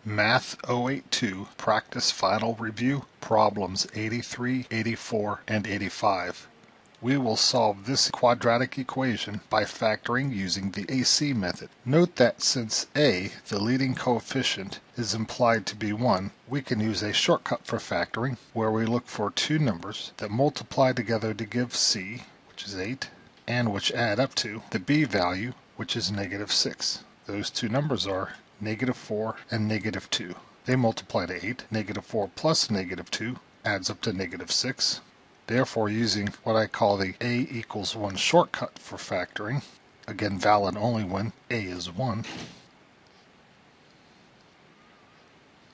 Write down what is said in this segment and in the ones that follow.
Math 082 Practice Final Review Problems 83, 84, and 85. We will solve this quadratic equation by factoring using the AC method. Note that since a, the leading coefficient, is implied to be 1, we can use a shortcut for factoring where we look for two numbers that multiply together to give c, which is 8, and which add up to the b value, which is -6. Those two numbers are -4 and -2. They multiply to 8. -4 plus -2 adds up to -6. Therefore, using what I call the a equals 1 shortcut for factoring, again valid only when a is 1,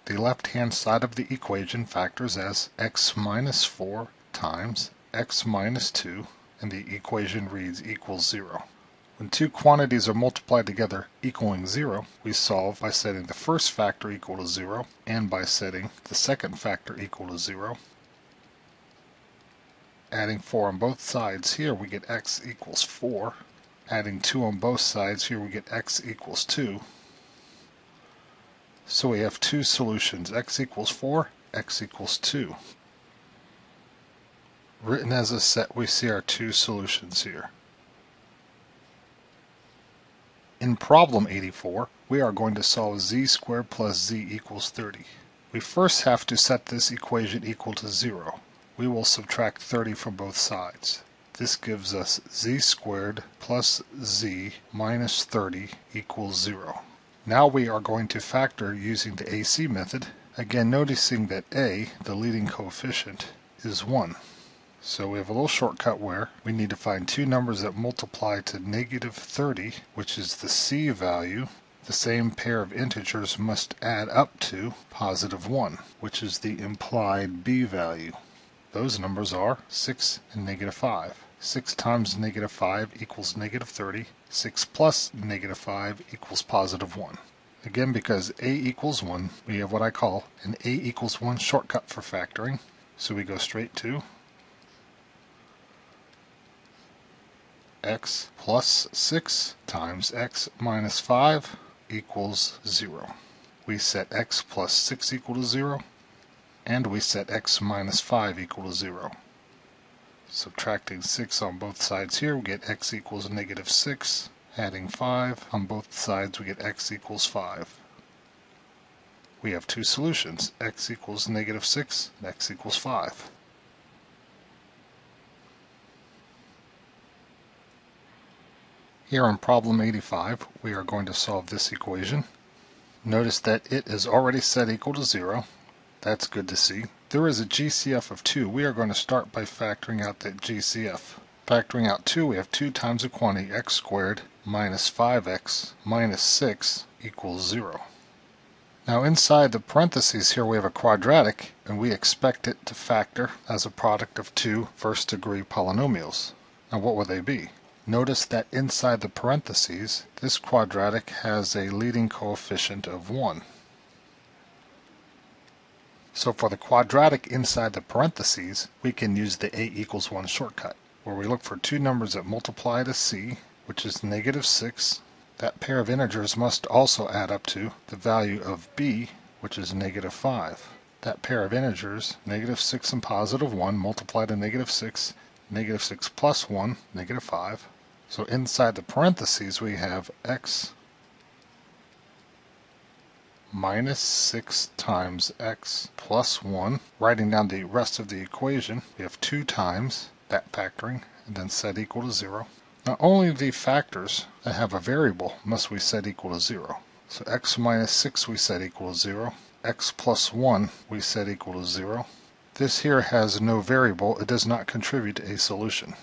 the left-hand side of the equation factors as x minus 4 times x minus 2, and the equation reads equals 0. When two quantities are multiplied together equaling 0, we solve by setting the first factor equal to 0 and by setting the second factor equal to 0. Adding 4 on both sides, here we get x equals 4. Adding 2 on both sides, here we get x equals 2. So we have two solutions, x equals 4, x equals 2. Written as a set, we see our two solutions here. In problem 84, we are going to solve z squared plus z equals 30. We first have to set this equation equal to 0. We will subtract 30 from both sides. This gives us z squared plus z minus 30 equals 0. Now we are going to factor using the AC method, again noticing that a, the leading coefficient, is 1. So we have a little shortcut where we need to find two numbers that multiply to -30, which is the c value. The same pair of integers must add up to +1, which is the implied b value. Those numbers are 6 and -5. 6 times -5 equals -30. 6 plus -5 equals +1. Again, because a equals 1, we have what I call an a equals 1 shortcut for factoring. So we go straight to x plus 6 times x minus 5 equals 0. We set x plus 6 equal to 0, and we set x minus 5 equal to 0. Subtracting 6 on both sides here, we get x equals -6. Adding 5 on both sides, we get x equals 5. We have two solutions, x equals -6 and x equals 5. Here on problem 85, we are going to solve this equation. Notice that it is already set equal to 0. That's good to see. There is a GCF of 2. We are going to start by factoring out that GCF. Factoring out 2, we have 2 times the quantity x squared minus 5x minus 6 equals 0. Now inside the parentheses here we have a quadratic, and we expect it to factor as a product of two first-degree polynomials. Now what would they be? Notice that inside the parentheses, this quadratic has a leading coefficient of 1. So for the quadratic inside the parentheses, we can use the a equals 1 shortcut, where we look for two numbers that multiply to c, which is -6. That pair of integers must also add up to the value of b, which is -5. That pair of integers, -6 and +1, multiply to -6, -6 plus 1, -5. So inside the parentheses we have x minus 6 times x plus 1. Writing down the rest of the equation, we have 2 times that factoring, and then set equal to 0. Now only the factors that have a variable must we set equal to 0. So x minus 6 we set equal to 0. X plus 1 we set equal to 0. This here has no variable. It does not contribute to a solution.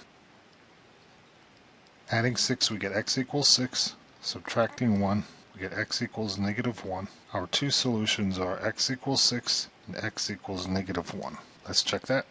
Adding 6, we get x equals 6. Subtracting 1, we get x equals -1. Our two solutions are x equals 6 and x equals -1. Let's check that.